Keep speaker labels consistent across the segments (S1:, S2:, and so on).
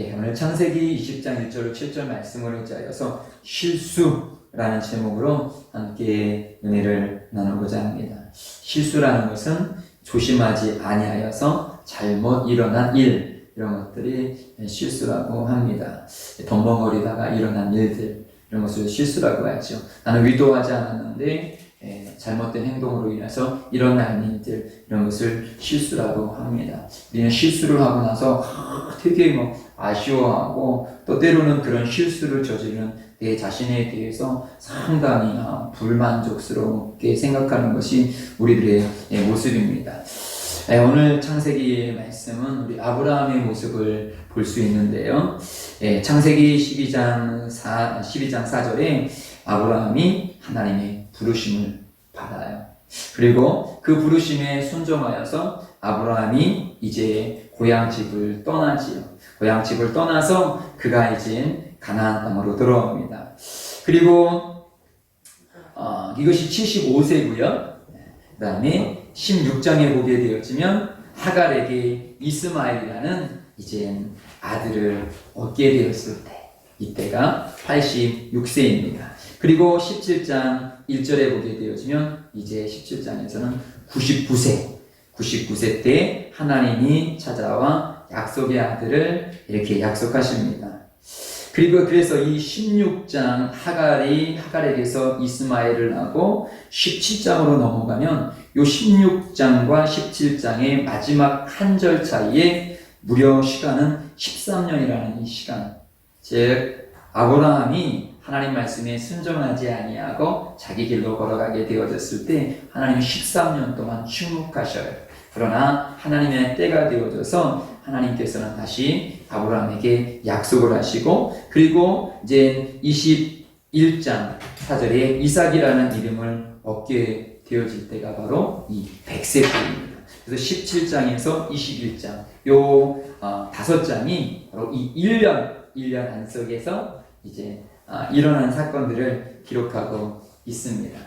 S1: 오늘 창세기 20장 1절 7절 말씀을 의지하여서 실수라는 제목으로 함께 은혜를 나누고자 합니다. 실수라는 것은 조심하지 아니하여서 잘못 일어난 일, 이런 것들이 실수라고 합니다. 덤벙거리다가 일어난 일들, 이런 것을 실수라고 하죠. 나는 의도하지 않았는데 잘못된 행동으로 인해서 일어난 일들, 이런 것을 실수라고 합니다. 우리는 실수를 하고 나서 되게 아쉬워하고, 또 때로는 그런 실수를 저지른 내 자신에 대해서 상당히 불만족스럽게 생각하는 것이 우리들의 모습입니다. 오늘 창세기의 말씀은 우리 아브라함의 모습을 볼 수 있는데요. 창세기 12장 4절에 아브라함이 하나님의 부르심을 받아요. 그리고 그 부르심에 순종하여서 아브라함이 이제 고향집을 떠나지요. 고향집을 떠나서 그가 이제 가나안 땅으로 들어옵니다. 그리고 이것이 75세고요. 그 다음에 16장에 보게 되어지면 하갈에게 이스마엘이라는 이제 아들을 얻게 되었을 때, 이때가 86세입니다. 그리고 17장 1절에 보게 되어지면 이제 17장에서는 99세 때 하나님이 찾아와 약속의 아들을 이렇게 약속하십니다. 그리고 그래서 이 16장 하갈에게서 이스마엘을 낳고 17장으로 넘어가면 요 16장과 17장의 마지막 한 절 차이에 무려 시간은 13년이라는 이 시간, 즉 아브라함이 하나님 말씀에 순종하지 아니하고 자기 길로 걸어가게 되어졌을 때 하나님이 13년 동안 침묵하셔요. 그러나 하나님의 때가 되어져서 하나님께서는 다시 아브라함에게 약속을 하시고, 그리고 이제 21장 4절에 이삭이라는 이름을 얻게 되어질 때가 바로 이 100세 때입니다. 그래서 17장에서 21장 요 5장이 바로 이 1년 안속에서 이제 일어난 사건들을 기록하고 있습니다.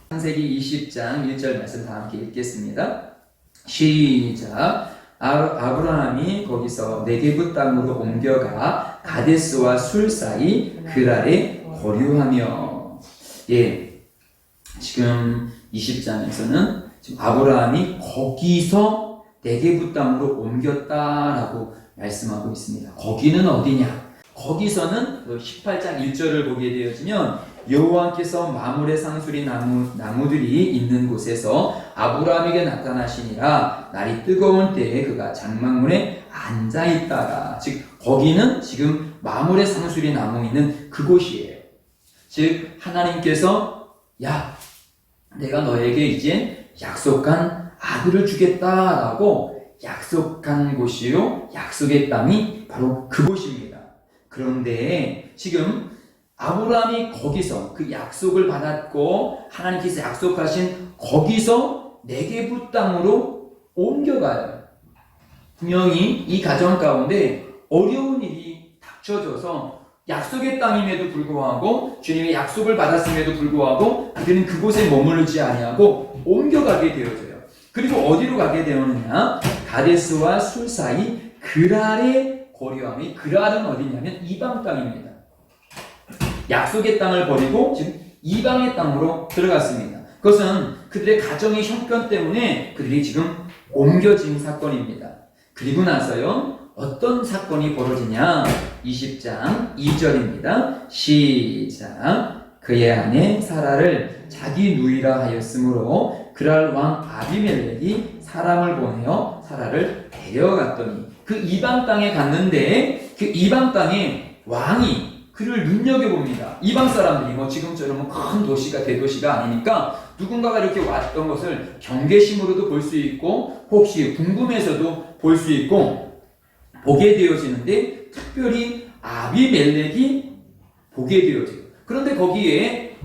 S1: 창세기 20장 1절 말씀 다 함께 읽겠습니다. 시작. 아브라함이 거기서 네게브 땅으로 옮겨가 가데스와 술 사이 그랄에 거류하며. 지금 20장에서는 지금 아브라함이 거기서 네게브 땅으로 옮겼다라고 말씀하고 있습니다. 거기는 어디냐? 거기서는 18장 1절을 보게 되어지면 여호와께서 마므레 상수리 나무들이 있는 곳에서 아브라함에게 나타나시니라. 날이 뜨거운 때에 그가 장막문에 앉아있다가, 즉 거기는 지금 마므레 상수리 나무 있는 그곳이에요. 즉 하나님께서 내가 너에게 이제 약속한 아들을 주겠다라고 약속한 곳이요, 약속의 땅이 바로 그곳입니다. 그런데 지금 아브라함이 거기서 그 약속을 받았고 하나님께서 약속하신 거기서 네게부 땅으로 옮겨가요. 분명히 이 가정 가운데 어려운 일이 닥쳐져서 약속의 땅임에도 불구하고, 주님의 약속을 받았음에도 불구하고 그들은 그곳에 머무르지 아니하고 옮겨가게 되어져요. 그리고 어디로 가게 되었느냐? 가데스와 술 사이 그랄에 거류함이, 그랄은 어디냐면 이방 땅입니다. 약속의 땅을 버리고 지금 이방의 땅으로 들어갔습니다. 그것은 그들의 가정의 형편 때문에 그들이 지금 옮겨진 사건입니다. 그리고 나서요, 어떤 사건이 벌어지냐? 20장 2절입니다. 시작. 그의 아내 사라를 자기 누이라 하였으므로 그랄 왕 아비멜렉이 사람을 보내어 사라를 데려갔더니, 그 이방 땅에 갔는데 그 이방 땅에 왕이 그를 눈여겨봅니다. 이방 사람들이 지금처럼 큰 도시가 대도시가 아니니까 누군가가 이렇게 왔던 것을 경계심으로도 볼 수 있고, 혹시 궁금해서도 볼 수 있고 보게 되어지는데, 특별히 아비멜렉이 보게 되어져요. 그런데 거기에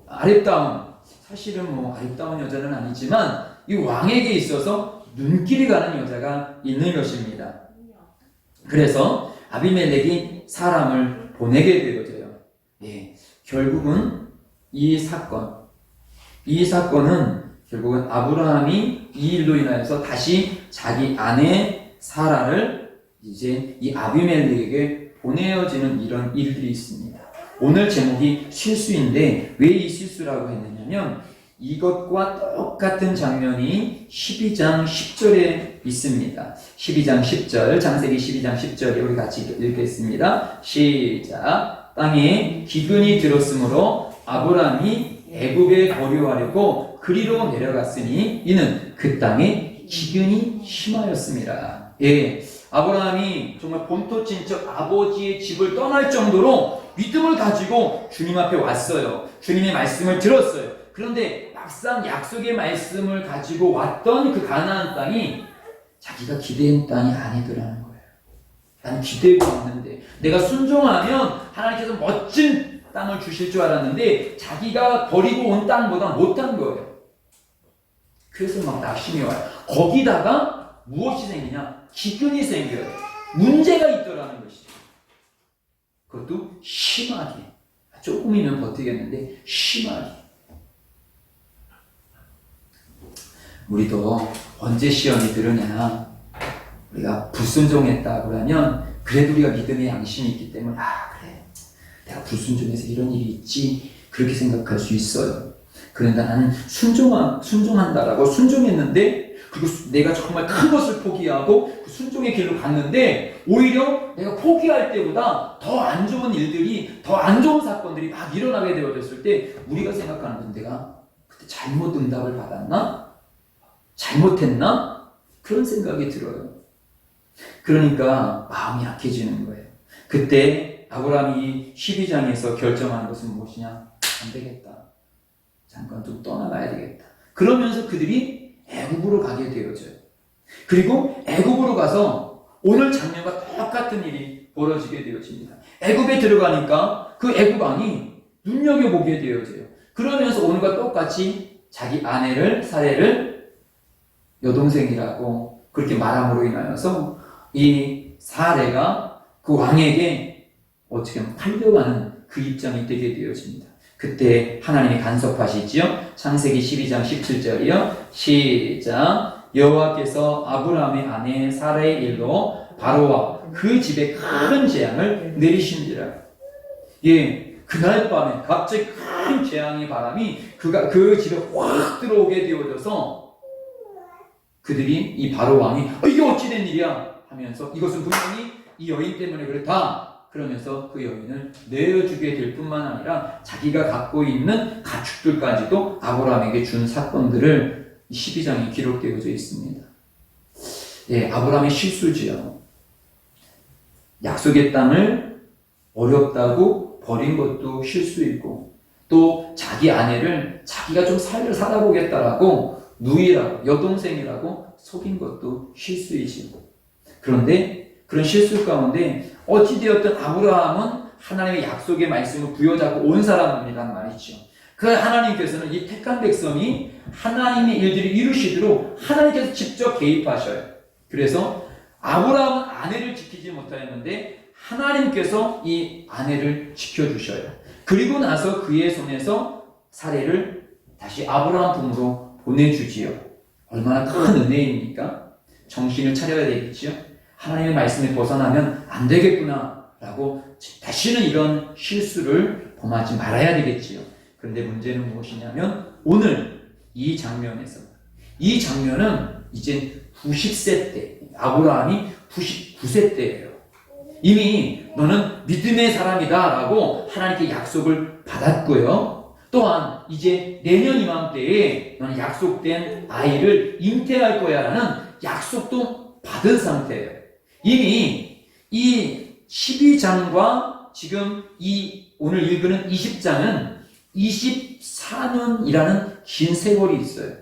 S1: 아름다운, 사실은 아름다운 여자는 아니지만 이 왕에게 있어서 눈길이 가는 여자가 있는 것입니다. 그래서 아비멜렉이 사람을 보내게 되어져요. 결국은 이 사건은 결국은 아브라함이 이 일로 인하여서 다시 자기 아내 사라를 이제 이 아비멜렉에게 보내어지는 이런 일들이 있습니다. 오늘 제목이 실수인데 왜 이 실수라고 했느냐면 이것과 똑같은 장면이 12장 10절에 있습니다. 12장 10절, 창세기 12장 10절 우리 같이 읽겠습니다. 시작. 땅에 기근이 들었으므로 아브람이 애굽에 거류하려고 그리로 내려갔으니 이는 그 땅에 기근이 심하였습니다. 예, 아브라함이 정말 본토친척 아버지의 집을 떠날 정도로 믿음을 가지고 주님 앞에 왔어요. 주님의 말씀을 들었어요. 그런데 막상 약속의 말씀을 가지고 왔던 그 가나안 땅이 자기가 기대한 땅이 아니더라는 거예요. 난 기대고 왔는데 내가 순종하면 하나님께서 멋진 땅을 주실 줄 알았는데 자기가 버리고 온 땅보다 못한 거예요. 그래서 막 낙심이 와요. 거기다가 무엇이 생기냐? 기근이 생겨요. 문제가 있더라는 것이죠. 그것도 심하게. 조금이면 버티겠는데 심하게. 우리도 언제 시험이 들으냐? 우리가 불순종했다 그러면 그래도 우리가 믿음의 양심이 있기 때문에 그래 내가 불순종해서 이런 일이 있지 그렇게 생각할 수 있어요. 그런데 나는 순종한다라고 순종했는데 그리고 내가 정말 큰 것을 포기하고 그 순종의 길로 갔는데 오히려 내가 포기할 때보다 더 안 좋은 일들이 더 안 좋은 사건들이 막 일어나게 되어졌을 때 우리가 생각하는 건 내가 그때 잘못 응답을 받았나? 잘못했나? 그런 생각이 들어요. 그러니까 마음이 약해지는 거예요. 그때 아브라함이 12장에서 결정한 것은 무엇이냐? 안 되겠다. 잠깐 좀 떠나가야 되겠다. 그러면서 그들이 애굽으로 가게 되어져요. 그리고 애굽으로 가서 오늘 장면과 똑같은 일이 벌어지게 되어집니다. 애굽에 들어가니까 그 애굽 왕이 눈여겨보게 되어져요. 그러면서 오늘과 똑같이 자기 아내를 사례를 여동생이라고 그렇게 말함으로 인하여서 이 사례가 그 왕에게 어떻게 보면 팔려가는 그 입장이 되게 되어집니다. 그때 하나님이 간섭하시지요. 창세기 12장 17절이요. 시작. 여호와께서 아브라함의 아내 사라의 일로 바로와 그 집에 큰 재앙을 내리신지라. 예, 그날 밤에 갑자기 큰 재앙의 바람이 그 집에 확 들어오게 되어져서 그들이 이 바로 왕이 이게 어찌된 일이야 하면서 이것은 분명히 이 여인 때문에 그렇다 그러면서 그 여인을 내어주게 될 뿐만 아니라 자기가 갖고 있는 가축들까지도 아브라함에게 준 사건들을 12장에 기록되어져 있습니다. 예, 아브라함의 실수지요. 약속의 땅을 어렵다고 버린 것도 실수이고 또 자기 아내를 자기가 좀 살아보겠다라고 누이라고 여동생이라고 속인 것도 실수이지요. 그런데 그런 실수 가운데 어찌되었든 아브라함은 하나님의 약속의 말씀을 부여잡고 온 사람이란 말이죠. 그 하나님께서는 이 택한 백성이 하나님의 일들을 이루시도록 하나님께서 직접 개입하셔요. 그래서 아브라함은 아내를 지키지 못하였는데 하나님께서 이 아내를 지켜주셔요. 그리고 나서 그의 손에서 사례를 다시 아브라함 품으로 보내주지요. 얼마나 큰 은혜입니까? 정신을 차려야 되겠지요. 하나님의 말씀에 벗어나면 안 되겠구나 라고 다시는 이런 실수를 범하지 말아야 되겠지요. 그런데 문제는 무엇이냐면 오늘 이 장면에서 이 장면은 이제 90세 때 아브라함이 99세 때예요. 이미 너는 믿음의 사람이다 라고 하나님께 약속을 받았고요. 또한 이제 내년 이맘때에 너는 약속된 아이를 잉태할 거야 라는 약속도 받은 상태예요. 이미 이 12장과 지금 이 오늘 읽는 20장은 24년이라는 긴 세월이 있어요.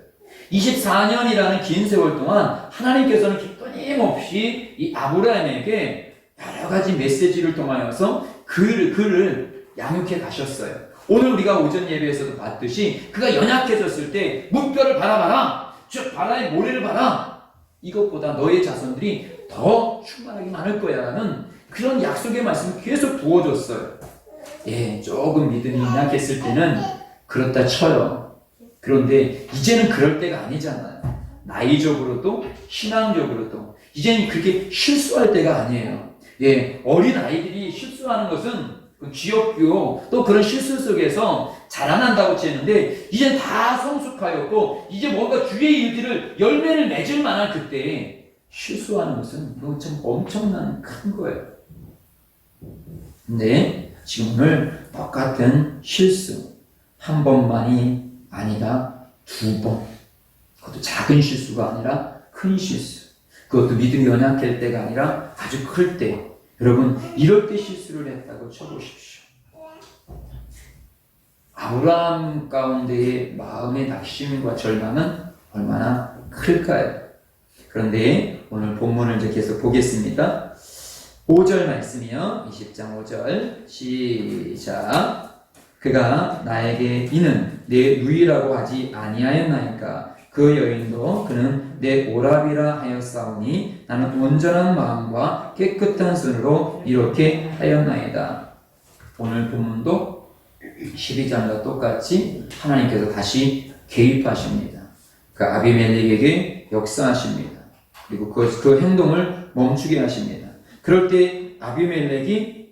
S1: 24년이라는 긴 세월 동안 하나님께서는 끊임없이 이 아브라함에게 여러 가지 메시지를 통하여서 그를 양육해 가셨어요. 오늘 우리가 오전 예배에서도 봤듯이 그가 연약해졌을 때 물결을 바라봐라. 저 바다의 모래를 봐라. 이것보다 너의 자손들이 더 충만하게 많을 거야 라는 그런 약속의 말씀을 계속 부어줬어요. 예, 조금 믿음이 연약했을 때는 그렇다 쳐요. 그런데 이제는 그럴 때가 아니잖아요. 나이적으로도 신앙적으로도 이제는 그렇게 실수할 때가 아니에요. 예, 어린 아이들이 실수하는 것은 귀엽고 또 그런 실수 속에서 자라난다고 했는데 이젠 다 성숙하였고 이제 뭔가 주의 일들을 열매를 맺을 만한 그때 실수하는 것은 그건 참 엄청난 큰 거예요. 근데 지금 오늘 똑같은 실수 한 번만이 아니라 두 번, 그것도 작은 실수가 아니라 큰 실수, 그것도 믿음이 연약할 때가 아니라 아주 클 때, 여러분 이럴 때 실수를 했다고 쳐보십시오. 아브라함 가운데의 마음의 낙심과 절망은 얼마나 클까요? 그런데 오늘 본문을 이제 계속 보겠습니다. 5절 말씀이요. 20장 5절 시작. 그가 나에게 이는 내 누이라고 하지 아니하였나이까. 그 여인도 그는 내 오라비라 하였사오니 나는 온전한 마음과 깨끗한 손으로 이렇게 하였나이다. 오늘 본문도 12장과 똑같이 하나님께서 다시 개입하십니다. 그 아비멜렉에게 역사하십니다. 그리고 그 행동을 멈추게 하십니다. 그럴 때 아비멜렉이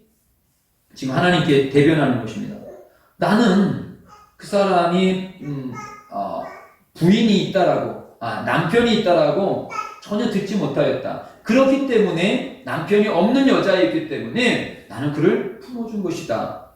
S1: 지금 하나님께 대변하는 것입니다. 나는 그 사람이 부인이 있다라고, 남편이 있다라고 전혀 듣지 못하였다. 그렇기 때문에 남편이 없는 여자이기 때문에 나는 그를 품어준 것이다.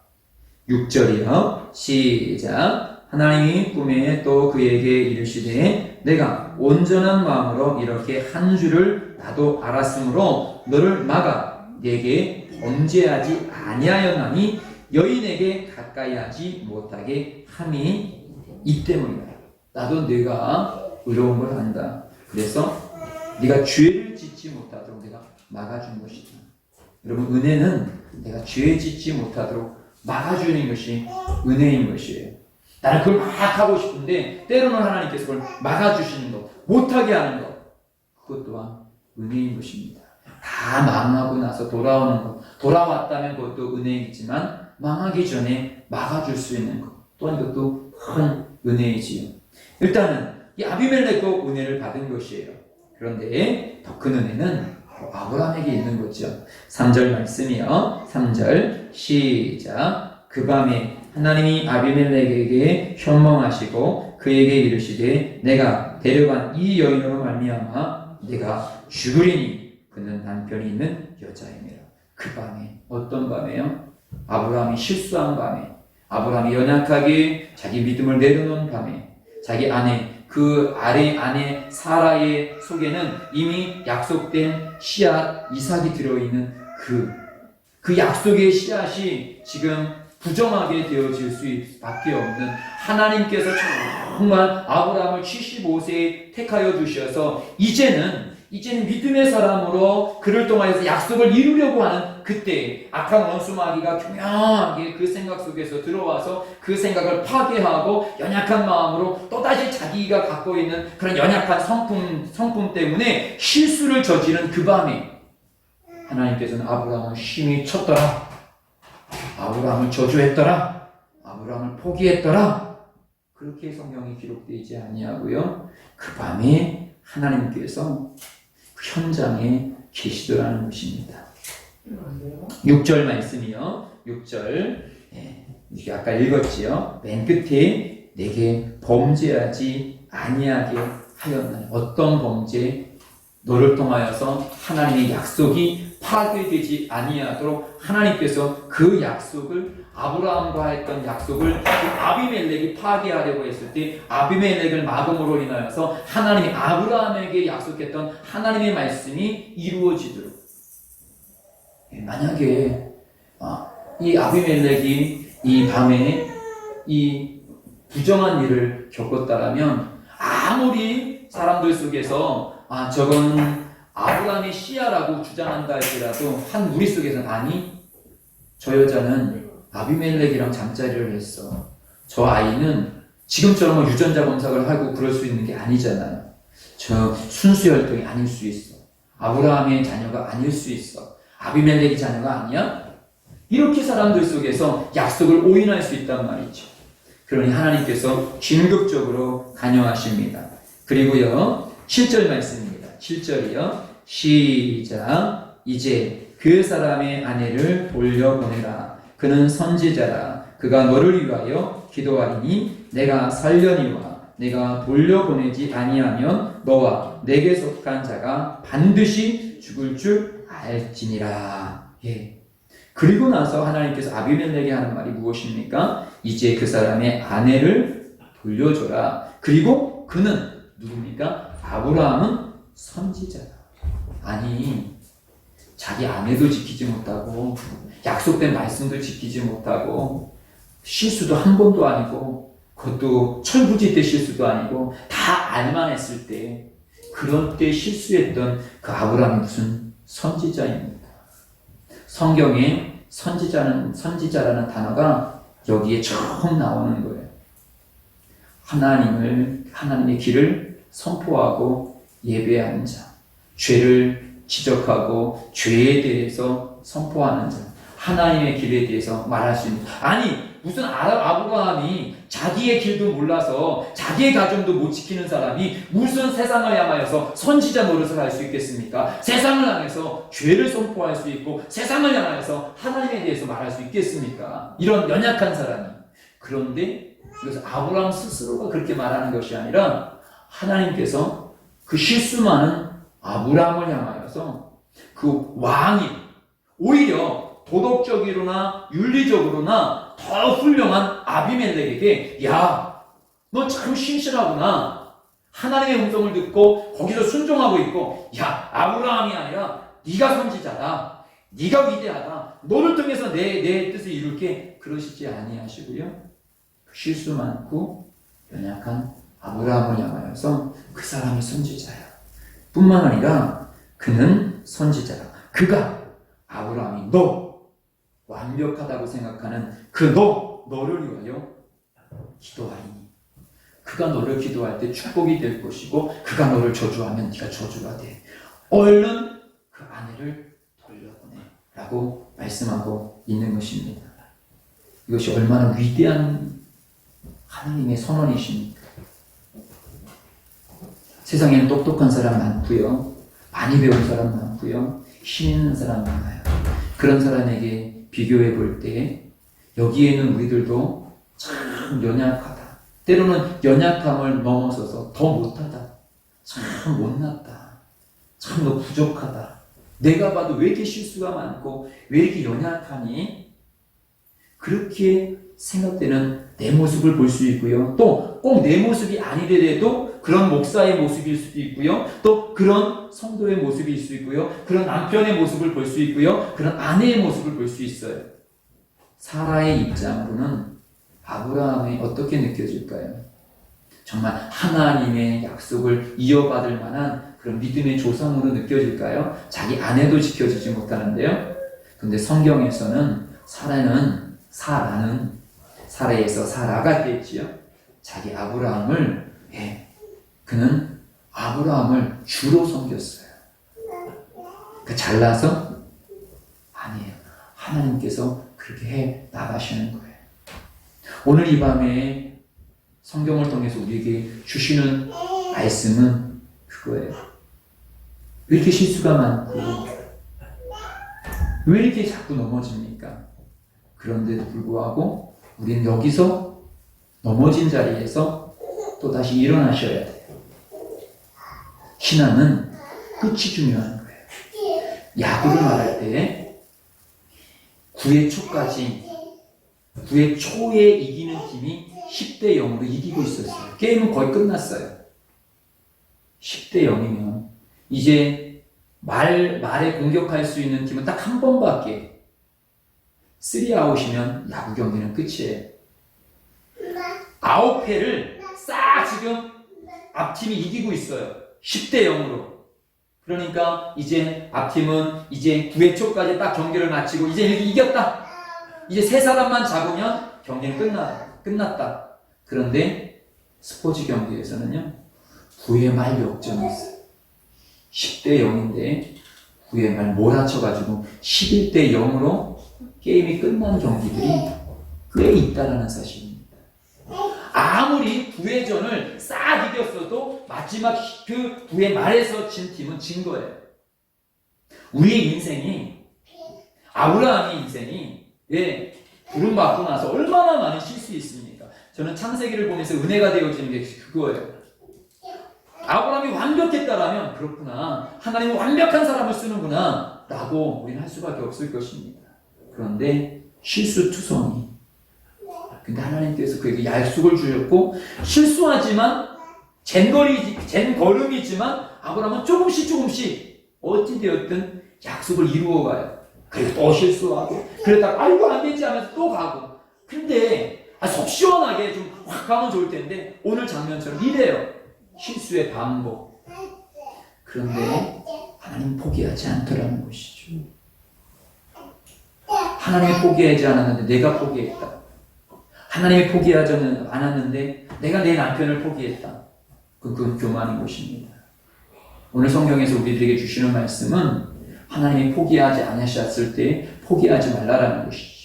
S1: 6절이요. 시작. 하나님이 꿈에 또 그에게 이르시되 내가 온전한 마음으로 이렇게 한 줄을 나도 알았으므로 너를 막아 내게 범죄하지 아니하였나니 여인에게 가까이 하지 못하게 함이 이 때문이다. 나도 네가 의로운 걸 안다. 그래서 네가 죄를 짓지 못하도록 내가 막아준 것이다. 여러분 은혜는 내가 죄 짓지 못하도록 막아주는 것이 은혜인 것이에요. 나는 그걸 막 하고 싶은데 때로는 하나님께서 그걸 막아주시는 것, 못하게 하는 것, 그것 또한 은혜인 것입니다. 다 망하고 나서 돌아오는 것, 돌아왔다면 그것도 은혜이지만 망하기 전에 막아줄 수 있는 것 또한 이것도 큰 은혜이지요. 일단은 이 아비멜렉도 은혜를 받은 것이에요. 그런데 더 큰 은혜는 아브라함에게 있는 거죠. 3절 말씀이요. 3절 시작. 그 밤에 하나님이 아비멜렉에게 현몽하시고 그에게 이르시되 내가 데려간 이 여인으로 말미암아 내가 죽으리니 그는 남편이 있는 여자이니라. 그 밤에, 어떤 밤에요? 아브라함이 실수한 밤에, 아브라함이 연약하게 자기 믿음을 내려놓은 밤에, 자기 아내, 그 아내 사라의 속에는 이미 약속된 씨앗 이삭이 들어있는 그 약속의 씨앗이 지금 부정하게 되어질 수밖에 없는, 하나님께서 정말 아브라함을 75세에 택하여 주셔서 이제는 믿음의 사람으로 그를 통하여서 약속을 이루려고 하는 그때 악한 원수 마귀가 교묘하게 그 생각 속에서 들어와서 그 생각을 파괴하고 연약한 마음으로 또다시 자기가 갖고 있는 그런 연약한 성품 때문에 실수를 저지른 그 밤에 하나님께서는 아브라함을 심히 쳤더라, 아브라함을 저주했더라, 아브라함을 포기했더라, 그렇게 성경이 기록되지 아니하고요. 그 밤에 하나님께서 현장에 계시더라는 것입니다. 6절 말씀이요. 6절 이게 아까 읽었지요. 맨 끝에 내게 범죄하지 아니하게 하였나니. 어떤 범죄? 너를 통하여서 하나님의 약속이 파괴되지 아니하도록 하나님께서 그 약속을, 아브라함과 했던 약속을 아비멜렉이 파괴하려고 했을 때 아비멜렉을 막음으로 인하여서 하나님이 아브라함에게 약속했던 하나님의 말씀이 이루어지도록. 만약에 이 아비멜렉이 이 밤에 이 부정한 일을 겪었다라면 아무리 사람들 속에서 저건 아브라함의 씨야라고 주장한다 할지라도 한 무리 속에서는 아니, 저 여자는 아비멜렉이랑 잠자리를 했어, 저 아이는 지금처럼 유전자 검사를 하고 그럴 수 있는 게 아니잖아요, 저 순수혈통이 아닐 수 있어, 아브라함의 자녀가 아닐 수 있어, 아비멜렉의 자녀가 아니야? 이렇게 사람들 속에서 약속을 오인할 수 있단 말이죠. 그러니 하나님께서 긴급적으로 간여하십니다. 그리고요 7절 말씀입니다. 7절이요 시작. 이제 그 사람의 아내를 돌려보내라. 그는 선지자라. 그가 너를 위하여 기도하리니 내가 살려니와 내가 돌려보내지 아니하면 너와 내게 속한 자가 반드시 죽을 줄 알지니라. 예. 그리고 나서 하나님께서 아비멜렉에게 하는 말이 무엇입니까? 이제 그 사람의 아내를 돌려줘라. 그리고 그는 누굽니까? 아브라함은 선지자다. 아니, 자기 아내도 지키지 못하고 약속된 말씀도 지키지 못하고 실수도 한 번도 아니고 그것도 철부지 때 실수도 아니고 다 알만했을 때 그런 때 실수했던 그 아브라함이 무슨 선지자입니까? 성경에 선지자라는 단어가 여기에 처음 나오는 거예요. 하나님의 길을 선포하고 예배하는 자, 죄를 지적하고 죄에 대해서 선포하는 자, 하나님의 길에 대해서 말할 수 있는. 아니, 무슨 아브라함이 자기의 길도 몰라서 자기의 가정도 못 지키는 사람이 무슨 세상을 향하여서 선지자 노릇을 할 수 있겠습니까? 세상을 향해서 죄를 선포할 수 있고 세상을 향하여서 하나님에 대해서 말할 수 있겠습니까? 이런 연약한 사람이. 그런데 이것은 아브라함 스스로가 그렇게 말하는 것이 아니라 하나님께서 그 실수 많은 아브라함을 향하여서 그 왕이 오히려 도덕적으로나 윤리적으로나 더 훌륭한 아비멜렉에게 야, 너 참 신실하구나. 하나님의 음성을 듣고 거기서 순종하고 있고 야, 아브라함이 아니라 네가 선지자다. 네가 위대하다. 너를 통해서 내 뜻을 이룰게. 그러시지 아니하시고요. 실수 많고 연약한 아브라함을 향하여서 그 사람이 선지자야. 뿐만 아니라 그는 선지자다. 그가 아브라함이 너 완벽하다고 생각하는 그 너를 위하여 기도하리니 그가 너를 기도할 때 축복이 될 것이고 그가 너를 저주하면 네가 저주가 돼. 얼른 그 아내를 돌려보내 라고 말씀하고 있는 것입니다. 이것이 얼마나 위대한 하나님의 선언이십니까? 세상에는 똑똑한 사람 많고요. 많이 배운 사람 많고요. 힘 있는 사람 많아요. 그런 사람에게 비교해 볼 때 여기에는 우리들도 참 연약하다. 때로는 연약함을 넘어서서 더 못하다. 참 못났다. 참 너 부족하다. 내가 봐도 왜 이렇게 실수가 많고 왜 이렇게 연약하니? 그렇게 생각되는 내 모습을 볼 수 있고요. 또 꼭 내 모습이 아니더라도 그런 목사의 모습일 수도 있고요. 또 그런 성도의 모습일 수 있고요. 그런 남편의 모습을 볼 수 있고요. 그런 아내의 모습을 볼 수 있어요. 사라의 입장으로는 아브라함이 어떻게 느껴질까요? 정말 하나님의 약속을 이어받을 만한 그런 믿음의 조상으로 느껴질까요? 자기 아내도 지켜주지 못하는데요. 근데 성경에서는 사라에서 사라가 됐지요. 자기 아브라함을 그는 아브라함을 주로 섬겼어요. 잘나서? 아니에요. 하나님께서 그렇게 해 나가시는 거예요. 오늘 이 밤에 성경을 통해서 우리에게 주시는 말씀은 그거예요. 왜 이렇게 실수가 많고 왜 이렇게 자꾸 넘어집니까? 그런데도 불구하고 우리는 여기서 넘어진 자리에서 또 다시 일어나셔야 돼요. 신앙은 끝이 중요한 거예요. 야구를 말할 때 9회 초에 이기는 팀이 10대 0으로 이기고 있었어요. 게임은 거의 끝났어요. 10대 0이면 이제 말에 공격할 수 있는 팀은 딱 한 번밖에 3아웃이면 야구 경기는 끝이에요. 9회를 싹 지금 앞팀이 이기고 있어요. 10대 0으로. 그러니까 이제 앞팀은 이제 9회 초까지 딱 경기를 마치고 이제 이겼다. 이제 세 사람만 잡으면 경기는 끝났다. 그런데 스포츠 경기에서는요. 9회 말 역전이 있어요. 10대 0인데 9회 말 몰아쳐가지고 11대 0으로 게임이 끝난 경기들이 꽤 있다라는 사실입니다. 아무리 9회전을 싹 이겼어도 마지막 그 9회 말에서 진 팀은 진 거예요. 우리의 인생이, 아브라함의 인생이, 부름받고 나서 얼마나 많은 실수 있습니까? 저는 창세기를 보면서 은혜가 되어지는 게 그거예요. 아브라함이 완벽했다라면, 그렇구나, 하나님은 완벽한 사람을 쓰는구나 라고 우리는 할 수밖에 없을 것입니다. 그런데 실수투성이, 근데 하나님께서 그에게 약속을 주셨고, 실수하지만 걸음이지만 아브라함은 조금씩 어찌되었든 약속을 이루어가요. 그리고 또 실수하고, 그러다가 아이고 안 되지 하면서 또 가고. 근데 속 시원하게 좀 확 가면 좋을 텐데 오늘 장면처럼 이래요. 실수의 반복. 그런데 하나님 포기하지 않더라는 것이죠. 하나님이 포기하지 않았는데 내가 포기했다. 하나님이 포기하지 않았는데 내가 내 남편을 포기했다. 그건 교만인 것입니다. 오늘 성경에서 우리들에게 주시는 말씀은 하나님이 포기하지 않으셨을 때 포기하지 말라라는 것이죠.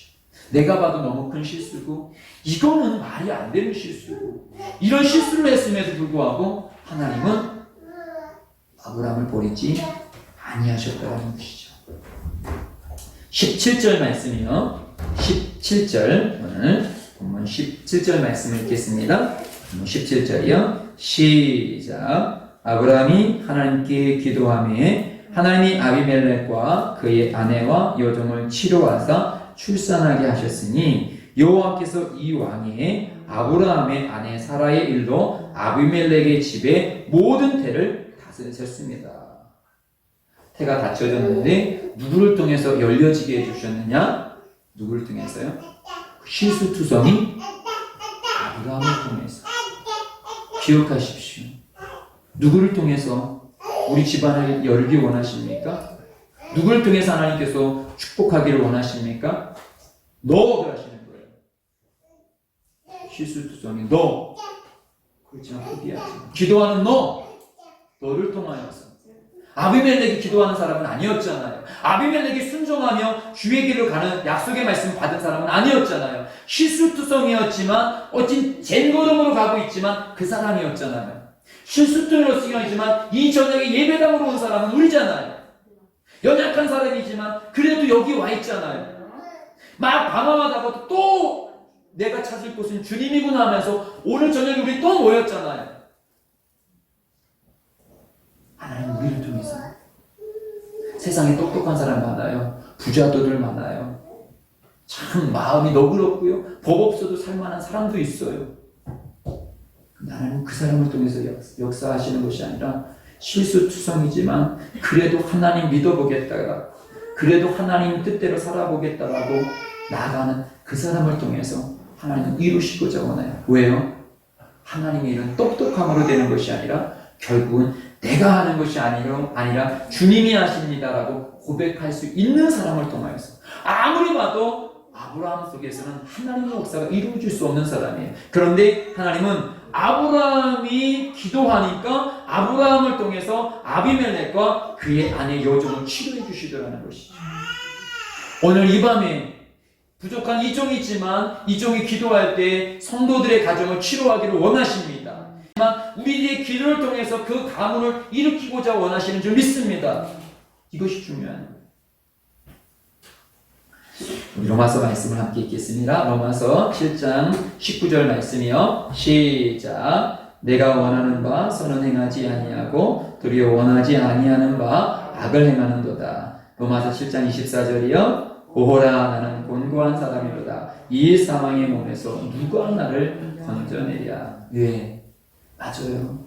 S1: 내가 봐도 너무 큰 실수고, 이거는 말이 안 되는 실수고, 이런 실수를 했음에도 불구하고 하나님은 아브라함을 버리지 아니하셨다는 것이죠. 17절 말씀이요. 17절, 오늘 본문 17절 말씀을 읽겠습니다. 17절이요. 시작. 아브라함이 하나님께 기도하며 하나님이 아비멜렉과 그의 아내와 여종을 치료하사 출산하게 하셨으니 여호와께서 이 왕의 아브라함의 아내 사라의 일로 아비멜렉의 집에 모든 태를 다스리셨습니다. 태가 닫혀졌는데 누구를 통해서 열려지게 해주셨느냐? 누구를 통해서요? 실수투성이 아브라함을 통해서. 기억하십시오. 누구를 통해서 우리 집안을 열기 원하십니까? 누구를 통해서 하나님께서 축복하기를 원하십니까? 너 그러시는 거예요. 실수투성이 너. 그렇지만 포기하지 마. 기도하는 너를 통하여서. 아비멜렉이 기도하는 사람은 아니었잖아요. 아비멜렉이 순종하며 주의 길로 가는 약속의 말씀을 받은 사람은 아니었잖아요. 실수투성이었지만 어찐 젠걸음으로 가고 있지만 그 사람이었잖아요. 실수투성이지만 이 저녁에 예배당으로 온 사람은 우리잖아요. 연약한 사람이지만 그래도 여기 와 있잖아요. 막 방황하다가도 또 내가 찾을 곳은 주님이구나 하면서 오늘 저녁에 우리 또 모였잖아요. 하나님 우리를 통해서. 세상에 똑똑한 사람 많아요. 부자도들 많아요. 참 마음이 너그럽고요. 법 없어도 살만한 사람도 있어요. 하나님은 그 사람을 통해서 역사하시는 것이 아니라 실수투성이지만 그래도 하나님 믿어보겠다가, 그래도 하나님 뜻대로 살아보겠다라고 나아가는 그 사람을 통해서 하나님은 이루시고자 원해요. 왜요? 하나님의 일은 똑똑함으로 되는 것이 아니라 결국은 내가 하는 것이 아니라 주님이 하십니다라고 고백할 수 있는 사람을 통하여서. 아무리 봐도 아브라함 속에서는 하나님의 역사가 이루어질 수 없는 사람이에요. 그런데 하나님은 아브라함이 기도하니까 아브라함을 통해서 아비멜렉과 그의 아내 여종을 치료해 주시더라는 것이죠. 오늘 이 밤에 부족한 이종이지만 이종이 기도할 때 성도들의 가정을 치료하기를 원하십니다. 하지만 우리의 기도를 통해서 그 가문을 일으키고자 원하시는 줄 믿습니다. 이것이 중요한 거예요. 로마서 말씀을 함께 읽겠습니다. 로마서 7장 19절 말씀이요. 시작. 내가 원하는 바 선은 행하지 아니하고 도리어 원하지 아니하는 바 악을 행하는도다. 로마서 7장 24절이요. 오호라 나는 곤고한 사람이로다. 이 사망의 몸에서 누가 나를 건져내랴. 왜? 맞아요.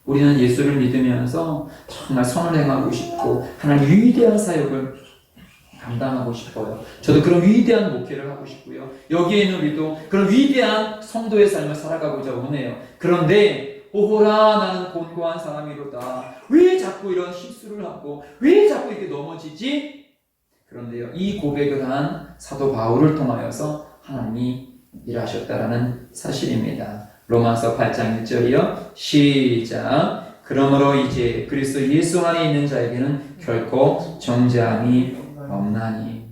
S1: 우리는 예수를 믿으면서 정말 선을 행하고 싶고 하나님 위대한 사역을 감당하고 싶어요. 저도 그런 위대한 목회를 하고 싶고요. 여기에 있는 우리도 그런 위대한 성도의 삶을 살아가고자 원해요. 그런데 오호라 나는 곤고한 사람이로다. 왜 자꾸 이런 실수를 하고 왜 자꾸 이렇게 넘어지지? 그런데요, 이 고백을 한 사도 바울을 통하여서 하나님이 일하셨다라는 사실입니다. 로마서 8장 1절이요. 시작. 그러므로 이제 그리스도 예수 안에 있는 자에게는 결코 정죄함이 없나니.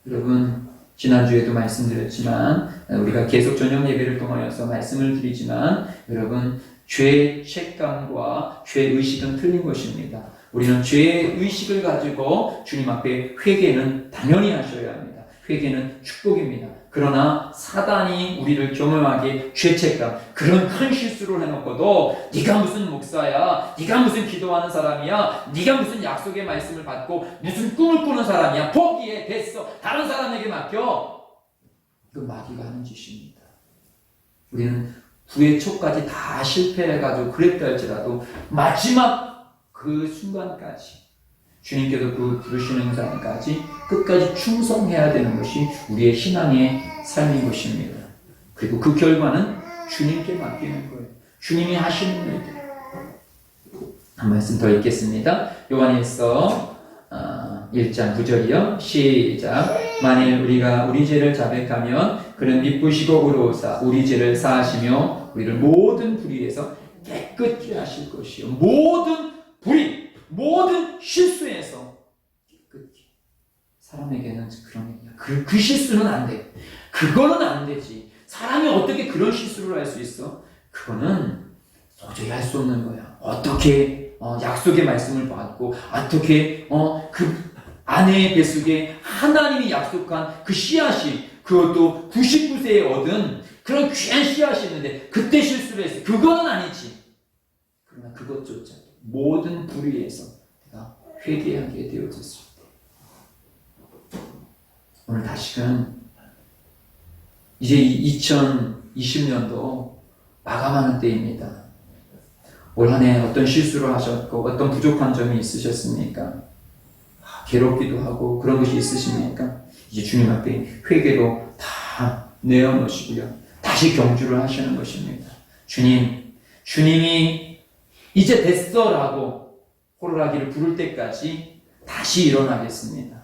S1: 여러분, 지난주에도 말씀드렸지만 우리가 계속 저녁 예배를 통하여서 말씀을 드리지만 여러분, 죄 책감과 죄 의식은 틀린 것입니다. 우리는 죄의 의식을 가지고 주님 앞에 회개는 당연히 하셔야 합니다. 회개는 축복입니다. 그러나 사단이 우리를 경험하게 죄책감, 그런 큰 실수를 해놓고도 네가 무슨 목사야, 네가 무슨 기도하는 사람이야, 네가 무슨 약속의 말씀을 받고 무슨 꿈을 꾸는 사람이야, 포기해, 됐어, 다른 사람에게 맡겨. 이건 마귀가 하는 짓입니다. 우리는 부의 초까지 다 실패해가지고 그랬다 할지라도 마지막 그 순간까지 주님께서 그 부르시는 사람까지 끝까지 충성해야 되는 것이 우리의 신앙의 삶인 것입니다. 그리고 그 결과는 주님께 맡기는 거예요. 주님이 하시는 일들. 한 말씀 더 읽겠습니다. 요한일서 1장 9절이요. 시작. 만일 우리가 우리 죄를 자백하면 그는 미쁘시고 의로우사 우리 죄를 사하시며 우리를 모든 불의에서 깨끗게 하실 것이요. 모든 불의, 모든 실수에서 깨끗게. 사람에게는 그런 얘기야. 그 실수는 안 돼. 그거는 안 되지. 사람이 어떻게 그런 실수를 할 수 있어? 그거는 도저히 할 수 없는 거야. 어떻게 약속의 말씀을 받고 어떻게 그 아내의 뱃속에 하나님이 약속한 그 씨앗이 그것도 99세에 얻은 그런 귀한 씨앗이 있는데 그때 실수를 했어. 그거는 아니지. 그러나 그것조차 모든 불의에서 내가 회개하게 되어졌을 때 오늘 다시금 이제 2020년도 마감하는 때입니다. 올 한 해 어떤 실수를 하셨고 어떤 부족한 점이 있으셨습니까? 괴롭기도 하고 그런 것이 있으십니까? 이제 주님 앞에 회개로 다 내어놓으시고요. 다시 경주를 하시는 것입니다. 주님이 이제 됐어라고 호루라기를 부를 때까지 다시 일어나겠습니다.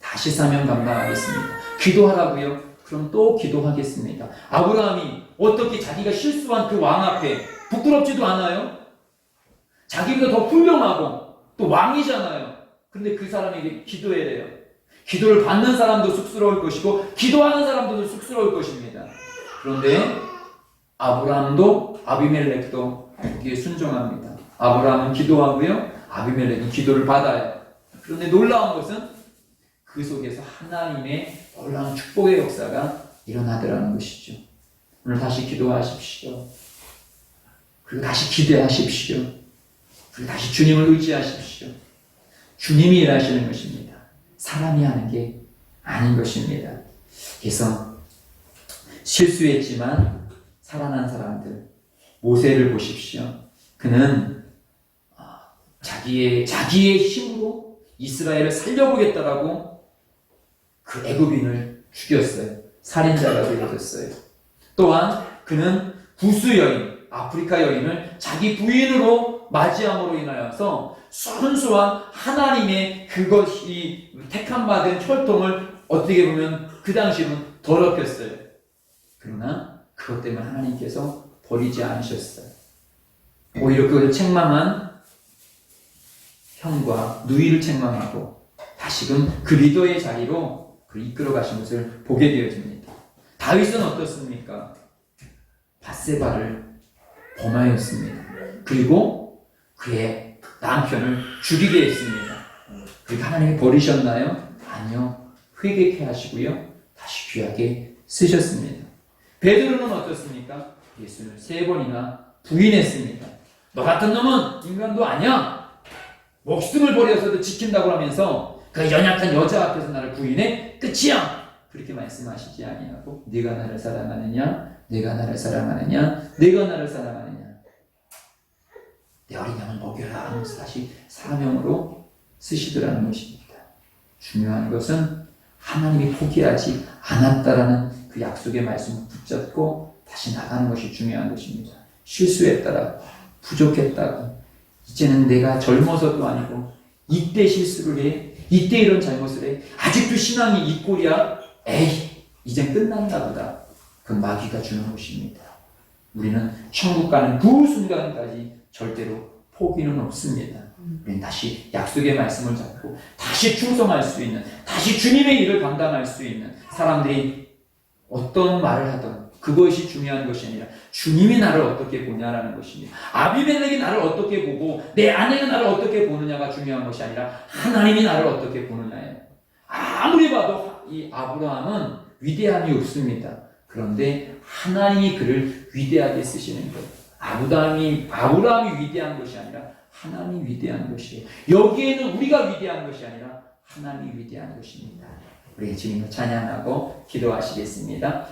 S1: 다시 사명 감당하겠습니다. 기도하라고요? 그럼 또 기도하겠습니다. 아브라함이 어떻게 자기가 실수한 그 왕 앞에 부끄럽지도 않아요? 자기가 더 훌륭하고 또 왕이잖아요. 그런데 그 사람에게 기도해래요. 기도를 받는 사람도 쑥스러울 것이고 기도하는 사람도 쑥스러울 것입니다. 그런데 아브라함도 아비멜렉도 거기에 순종합니다. 아브라함은 기도하고요. 아비멜렉은 기도를 받아요. 그런데 놀라운 것은 그 속에서 하나님의 놀라운 축복의 역사가 일어나더라는 것이죠. 오늘 다시 기도하십시오. 그리고 다시 기대하십시오. 그리고 다시 주님을 의지하십시오. 주님이 일하시는 것입니다. 사람이 하는 게 아닌 것입니다. 그래서 실수했지만 살아난 사람들, 모세를 보십시오. 그는 자기의 힘으로 이스라엘을 살려보겠다라고 그 애굽인을 죽였어요. 살인자가 되어졌어요. 또한 그는 구스 여인, 아프리카 여인을 자기 부인으로 맞이함으로 인하여서 순수한 하나님의 그것이 택함 받은 혈통을 어떻게 보면 그 당시는 더럽혔어요. 그러나 그것 때문에 하나님께서 버리지 않으셨어요. 오히려 그것을 책망한 형과 누이를 책망하고 다시금 그 리더의 자리로 그를 이끌어 가신 것을 보게 되어집니다. 다윗은 어떻습니까? 밧세바를 범하였습니다. 그리고 그의 남편을 죽이게 했습니다. 그리고 하나님이 버리셨나요? 아니요. 회개케 하시고요. 다시 귀하게 쓰셨습니다. 베드로는 어떻습니까? 예수를 3번이나 부인했습니다. 너 같은 놈은 인간도 아니야. 목숨을 버려서도 지킨다고 하면서 그 연약한 여자 앞에서 나를 부인해? 끝이야. 그렇게 말씀하시지 아니하고 네가 나를 사랑하느냐? 네가 나를 사랑하느냐? 네가 나를 사랑하느냐? 내 어린 양을 먹여라 하면서 다시 사명으로 쓰시더라는 것입니다. 중요한 것은 하나님이 포기하지 않았다라는 그 약속의 말씀을 붙잡고 다시 나가는 것이 중요한 것입니다. 실수했다라고, 부족했다고, 이제는 내가 젊어서도 아니고 이때 실수를 해, 이때 이런 잘못을 해, 아직도 신앙이 이 꼴이야, 에이 이젠 끝났나 보다. 그 마귀가 주는 것입니다. 우리는 천국 가는 그 순간까지 절대로 포기는 없습니다. 우리는 다시 약속의 말씀을 잡고 다시 충성할 수 있는, 다시 주님의 일을 감당할 수 있는, 사람들이 어떤 말을 하든 그것이 중요한 것이 아니라 주님이 나를 어떻게 보냐라는 것입니다. 아비멜렉이 나를 어떻게 보고 내 아내가 나를 어떻게 보느냐가 중요한 것이 아니라 하나님이 나를 어떻게 보느냐예요. 아무리 봐도 이 아브라함은 위대함이 없습니다. 그런데 하나님이 그를 위대하게 쓰시는 거예요. 아브라함이 위대한 것이 아니라 하나님이 위대한 것이에요. 여기에는 우리가 위대한 것이 아니라 하나님이 위대한 것입니다. 우리 주님을 찬양하고 기도하시겠습니다.